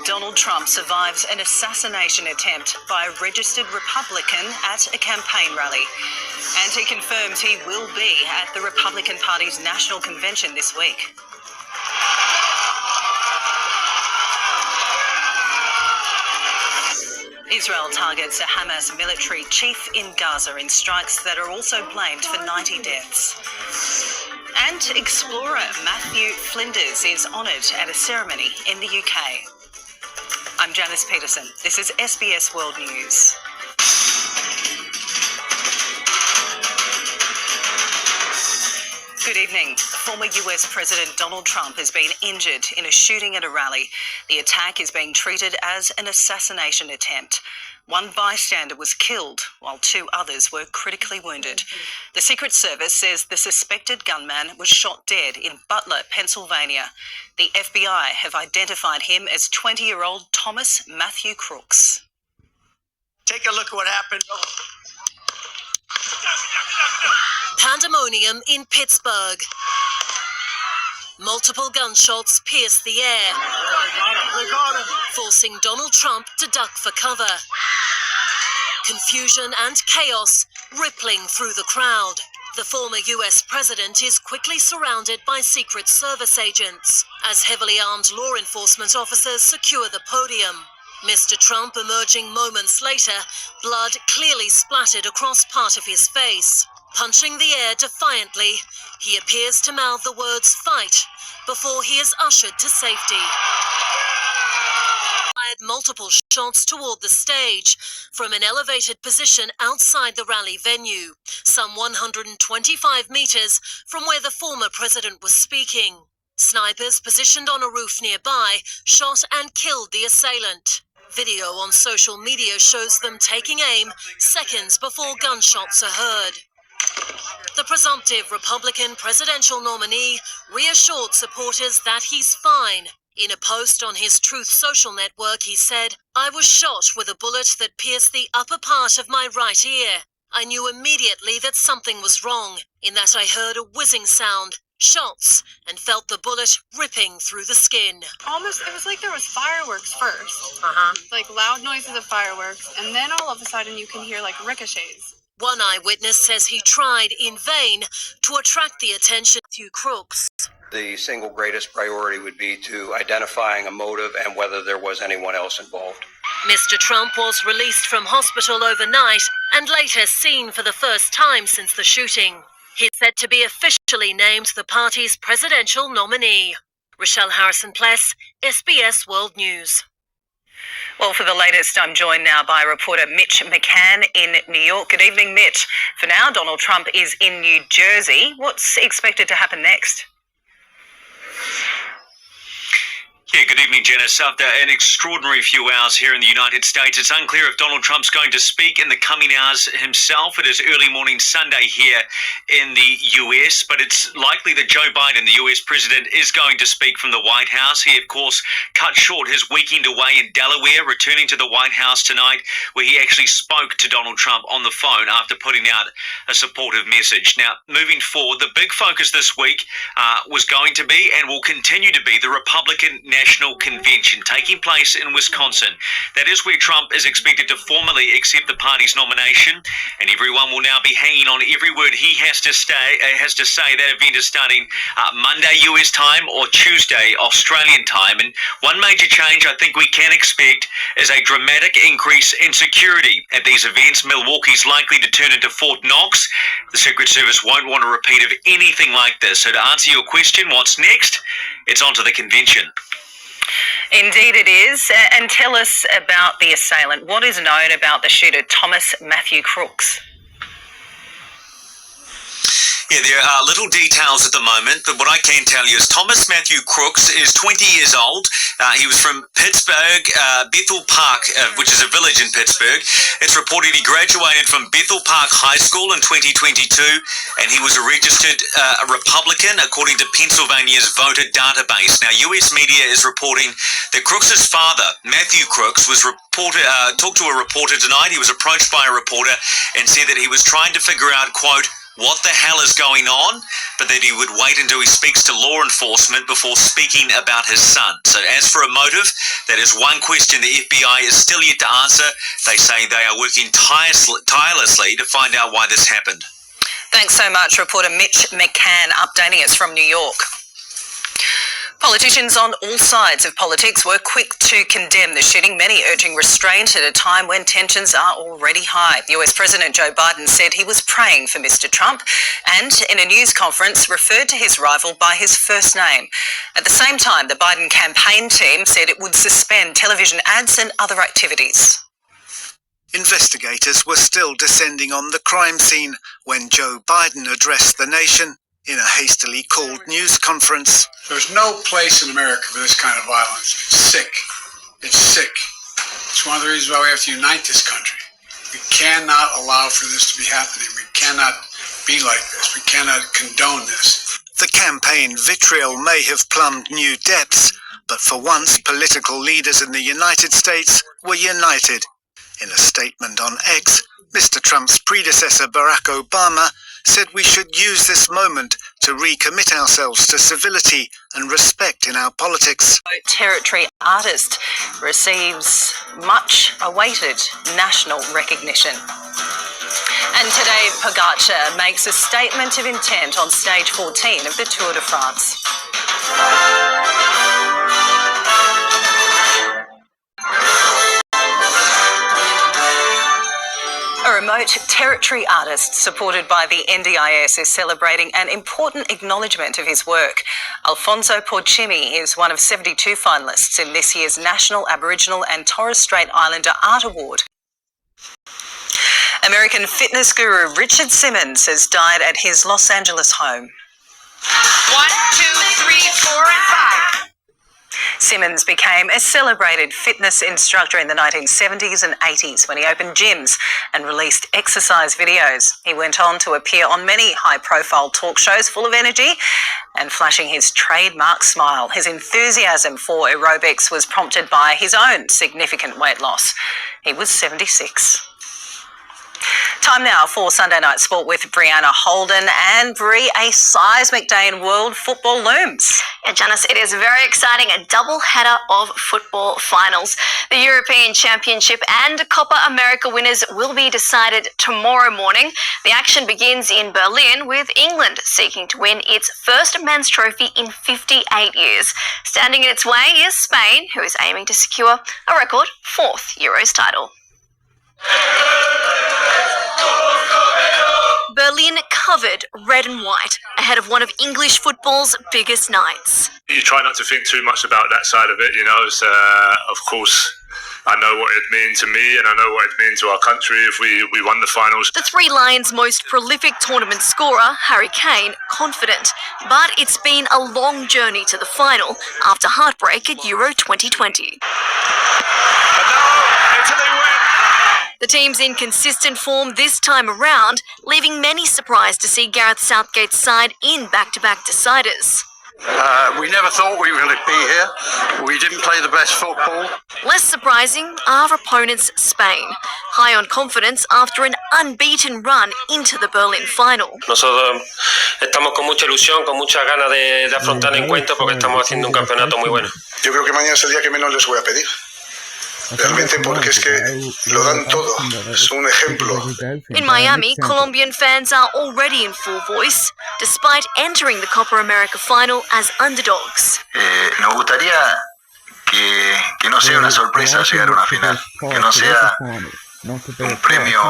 Donald Trump survives an assassination attempt by a registered Republican at a campaign rally. And he confirms he will be at the Republican Party's national convention this week. Israel targets a Hamas military chief in Gaza in strikes that are also blamed for 90 deaths. And explorer Matthew Flinders is honoured at a ceremony in the UK. I'm Janice Peterson. This is SBS World News. Good evening. Former US President Donald Trump has been injured in a shooting at a rally. The attack is being treated as an assassination attempt. One bystander was killed while two others were critically wounded. The Secret Service says the suspected gunman was shot dead in Butler, Pennsylvania. The FBI have identified him as 20-year-old Thomas Matthew Crooks. Take a look at what happened. Pandemonium in Pittsburgh. Multiple gunshots pierce the air, forcing Donald Trump to duck for cover. Confusion and chaos rippling through the crowd. The former US president is quickly surrounded by Secret Service agents as heavily armed law enforcement officers secure the podium. Mr. Trump emerging moments later, blood clearly splattered across part of his face. Punching the air defiantly, he appears to mouth the words "fight" before he is ushered to safety. Fired multiple shots toward the stage from an elevated position outside the rally venue, some 125 meters from where the former president was speaking. Snipers positioned on a roof nearby shot and killed the assailant. Video on social media shows them taking aim seconds before gunshots are heard. The presumptive Republican presidential nominee reassured supporters that he's fine. In a post on his Truth Social network, he said, "I was shot with a bullet that pierced the upper part of my right ear. I knew immediately that something was wrong, in that I heard a whizzing sound, shots, and felt the bullet ripping through the skin." It was like there was fireworks first. Like loud noises of fireworks, and then all of a sudden you can hear like ricochets. One eyewitness says he tried in vain to attract the attention of Matthew Crooks. The single greatest priority would be to identifying a motive and whether there was anyone else involved. Mr. Trump was released from hospital overnight and later seen for the first time since the shooting. He's said to be officially named the party's presidential nominee. Rochelle Harrison-Pless, SBS World News. Well, for the latest, I'm joined now by reporter Mitch McCann in New York. Good evening, Mitch. For now, Donald Trump is in New Jersey. What's expected to happen next? Yeah, good evening, Janice. After an extraordinary few hours here in the United States, it's unclear if Donald Trump's going to speak in the coming hours himself. It is early morning Sunday here in the US, but it's likely that Joe Biden, the US president, is going to speak from the White House. He, of course, cut short his weekend away in Delaware, returning to the White House tonight, where he actually spoke to Donald Trump on the phone after putting out a supportive message. Now, moving forward, the big focus this week was going to be and will continue to be the Republican National Convention taking place in Wisconsin. That is where Trump is expected to formally accept the party's nomination, and everyone will now be hanging on every word he has to say. That event is starting Monday US time or Tuesday Australian time, and one major change I think we can expect is a dramatic increase in security at these events. Milwaukee's likely to turn into Fort Knox. The Secret Service won't want a repeat of anything like this. So to answer your question, what's next? It's on to the convention. Indeed it is. And tell us about the assailant. What is known about the shooter, Thomas Matthew Crooks? Yeah, there are little details at the moment, but what I can tell you is Thomas Matthew Crooks is 20 years old. He was from Pittsburgh, Bethel Park, which is a village in Pittsburgh. It's reported he graduated from Bethel Park High School in 2022, and he was a registered Republican according to Pennsylvania's voter database. Now, US media is reporting that Crooks' father, Matthew Crooks, was talked to a reporter tonight. He was approached by a reporter and said that he was trying to figure out, quote, what the hell is going on, but that he would wait until he speaks to law enforcement before speaking about his son. So as for a motive, that is one question the FBI is still yet to answer. They say they are working tirelessly to find out why this happened. Thanks so much, reporter Mitch McCann, updating us from New York. Politicians on all sides of politics were quick to condemn the shooting, many urging restraint at a time when tensions are already high. US President Joe Biden said he was praying for Mr. Trump and, in a news conference, referred to his rival by his first name. At the same time, the Biden campaign team said it would suspend television ads and other activities. Investigators were still descending on the crime scene when Joe Biden addressed the nation in a hastily called news conference. There's no place in America for this kind of violence. It's sick. It's sick. It's one of the reasons why we have to unite this country. We cannot allow for this to be happening. We cannot be like this. We cannot condone this. The campaign vitriol may have plumbed new depths, but for once political leaders in the United States were united. In a statement on X, Mr. Trump's predecessor Barack Obama said we should use this moment to recommit ourselves to civility and respect in our politics. Territory artist receives much awaited national recognition. And today, Pogacar makes a statement of intent on stage 14 of the Tour de France. A remote territory artist supported by the NDIS is celebrating an important acknowledgement of his work. Alfonso Porcimi is one of 72 finalists in this year's National Aboriginal and Torres Strait Islander Art Award. American fitness guru Richard Simmons has died at his Los Angeles home. 1, 2, 3, 4, and 5. Simmons became a celebrated fitness instructor in the 1970s and 80s when he opened gyms and released exercise videos. He went on to appear on many high-profile talk shows full of energy and flashing his trademark smile. His enthusiasm for aerobics was prompted by his own significant weight loss. He was 76. Time now for Sunday Night Sport with Breanna, Holden and Bree. A seismic day in world football looms. Yeah, Janice, it is very exciting. A double header of football finals. The European Championship and Copa America winners will be decided tomorrow morning. The action begins in Berlin with England seeking to win its first men's trophy in 58 years. Standing in its way is Spain, who is aiming to secure a record 4th Euros title. Berlin covered red and white ahead of one of English football's biggest nights. You try not to think too much about that side of it, you know. It's, of course, I know what it means to me and I know what it means to our country if we won the finals. The Three Lions' most prolific tournament scorer, Harry Kane, confident. But it's been a long journey to the final after heartbreak at Euro 2020. But now, Italy win! The team's in consistent form this time around, leaving many surprised to see Gareth Southgate's side in back-to-back deciders. We never thought we were going to be here. We didn't play the best football. Less surprising, our opponents, Spain, high on confidence after an unbeaten run into the Berlin final. Nosotros estamos con mucha ilusión, con muchas ganas de afrontar el encuentro porque estamos haciendo un campeonato muy bueno. Yo creo que mañana es el día que menos les voy a pedir. Realmente porque es que lo dan todo. Es un ejemplo. In Miami, Colombian fans are already in full voice, despite entering the Copa America final as underdogs. Nos gustaría que no sea una sorpresa llegar a una final. Que no sea un premio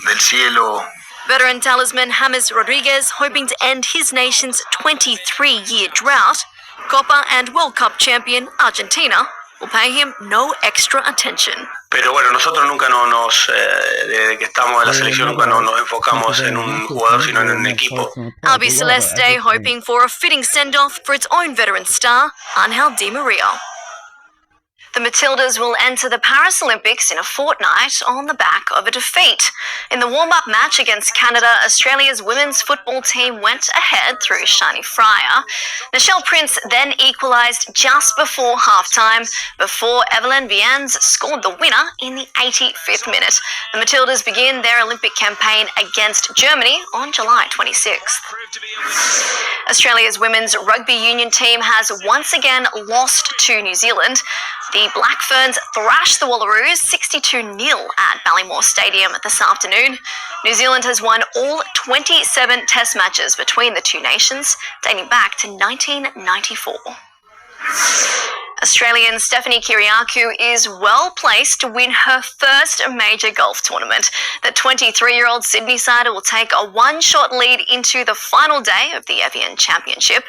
del cielo. Veteran talisman James Rodriguez hoping to end his nation's 23-year drought. Copa and World Cup champion Argentina will pay him no extra attention. Pero bueno, nosotros nunca desde que estamos en la selección, nunca nos enfocamos en un jugador, sino en un equipo. Albi Celeste hoping for a fitting send-off for its own veteran star, Angel Di Maria. The Matildas will enter the Paris Olympics in a fortnight on the back of a defeat. In the warm-up match against Canada, Australia's women's football team went ahead through Shiny Fryer. Nichelle Prince then equalised just before half-time, before Evelyn Vians scored the winner in the 85th minute. The Matildas begin their Olympic campaign against Germany on July 26th. Australia's women's rugby union team has once again lost to New Zealand. The Black Ferns thrashed the Wallaroos 62-0 at Ballymore Stadium this afternoon. New Zealand has won all 27 test matches between the two nations, dating back to 1994. Australian Stephanie Kyriakou is well placed to win her first major golf tournament. The 23-year-old Sydney-sider will take a one-shot lead into the final day of the Evian Championship.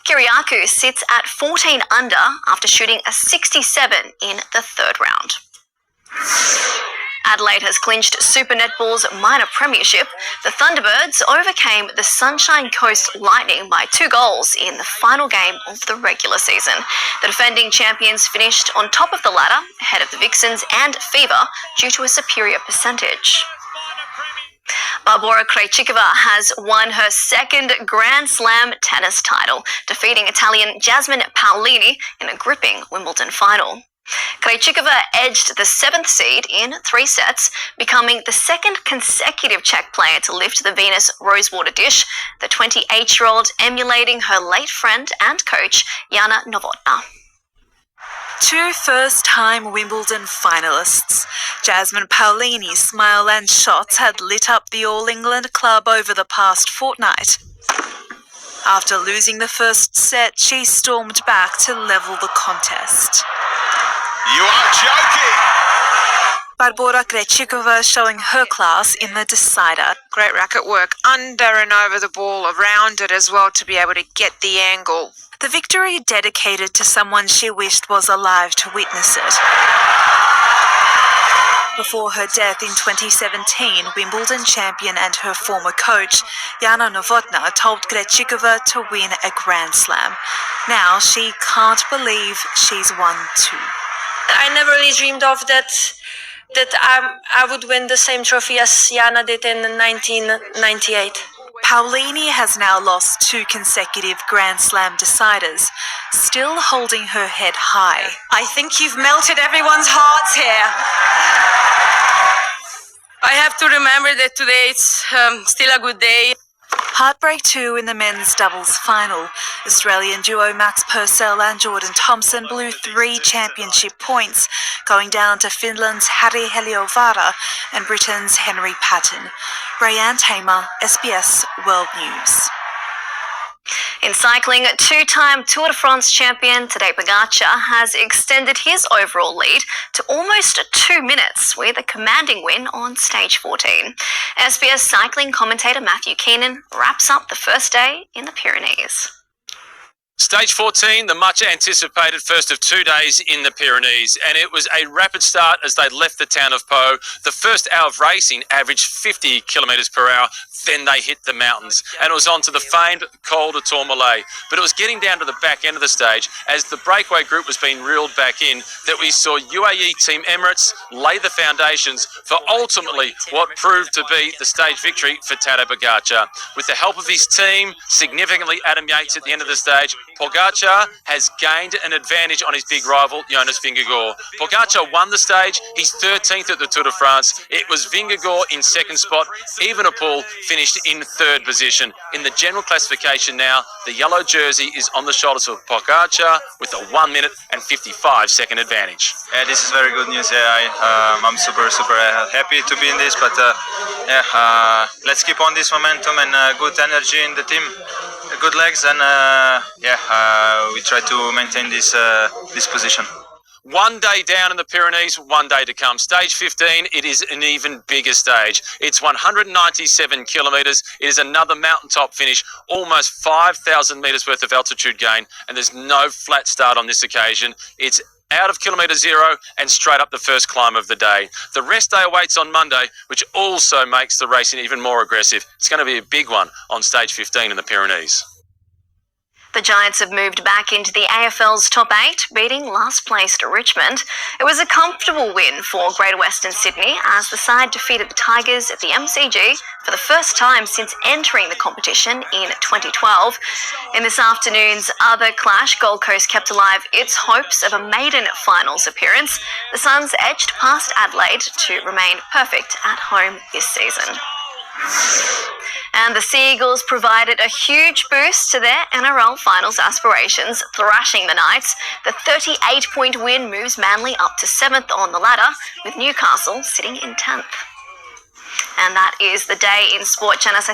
Kyriakou sits at 14 under after shooting a 67 in the third round. Adelaide has clinched Super Netball's minor premiership. The Thunderbirds overcame the Sunshine Coast Lightning by 2 goals in the final game of the regular season. The defending champions finished on top of the ladder, ahead of the Vixens and Fever, due to a superior percentage. Barbora Krejcikova has won her second Grand Slam tennis title, defeating Italian Jasmine Paolini in a gripping Wimbledon final. Krejcikova edged the 7th seed in 3 sets, becoming the second consecutive Czech player to lift the Venus Rosewater dish, the 28-year-old emulating her late friend and coach, Jana Novotná. 2 first-time Wimbledon finalists. Jasmine Paolini's smile and shots had lit up the All England club over the past fortnight. After losing the first set, she stormed back to level the contest. You are joking! Barbora Krejcikova showing her class in the decider. Great racket work under and over the ball, around it as well to be able to get the angle. The victory dedicated to someone she wished was alive to witness it. Before her death in 2017, Wimbledon champion and her former coach, Jana Novotná, told Krejcikova to win a Grand Slam. Now she can't believe she's won 2. I never really dreamed of that I would win the same trophy as Jana did in 1998. Paolini has now lost 2 consecutive Grand Slam deciders, still holding her head high. I think you've melted everyone's hearts here. I have to remember that today it's still a good day. Heartbreak 2 in the men's doubles final. Australian duo Max Purcell and Jordan Thompson blew 3 championship points, going down to Finland's Harri Heliövaara and Britain's Henry Patton. Breanna Tamer, SBS World News. In cycling, 2-time Tour de France champion Tadej Pogačar has extended his overall lead to almost 2 minutes with a commanding win on stage 14. SBS cycling commentator Matthew Keenan wraps up the first day in the Pyrenees. Stage 14, the much-anticipated first of 2 days in the Pyrenees, and it was a rapid start as they left the town of Pau. The first hour of racing averaged 50 kilometres per hour, then they hit the mountains, and it was on to the famed Col de Tourmalet. But it was getting down to the back end of the stage as the breakaway group was being reeled back in that we saw UAE Team Emirates lay the foundations for ultimately what proved to be the stage victory for Tadej Pogačar. With the help of his team, significantly Adam Yates at the end of the stage, Pogačar has gained an advantage on his big rival, Jonas Vingegaard. Pogačar won the stage. He's 13th at the Tour de France. It was Vingegaard in second spot. Evenepoel finished in 3rd position. In the general classification now, the yellow jersey is on the shoulders of Pogačar with a 1 minute and 55-second advantage. Yeah, this is very good news. I'm super happy to be in this, but let's keep on this momentum and good energy in the team. Good legs, and we try to maintain this position. 1 day down in the Pyrenees, 1 day to come. Stage 15, it is an even bigger stage. It's 197 kilometres. It is another mountaintop finish, almost 5,000 metres worth of altitude gain, and there's no flat start on this occasion. It's out of kilometre 0 and straight up the first climb of the day. The rest day awaits on Monday, which also makes the racing even more aggressive. It's going to be a big one on stage 15 in the Pyrenees. The Giants have moved back into the AFL's top 8, beating last-placed Richmond. It was a comfortable win for Greater Western Sydney as the side defeated the Tigers at the MCG for the first time since entering the competition in 2012. In this afternoon's other clash, Gold Coast kept alive its hopes of a maiden finals appearance. The Suns edged past Adelaide to remain perfect at home this season. And the Seagulls provided a huge boost to their NRL finals aspirations, thrashing the Knights. The 38-point win moves Manly up to 7th on the ladder, with Newcastle sitting in 10th. And that is the day in sport, Janice.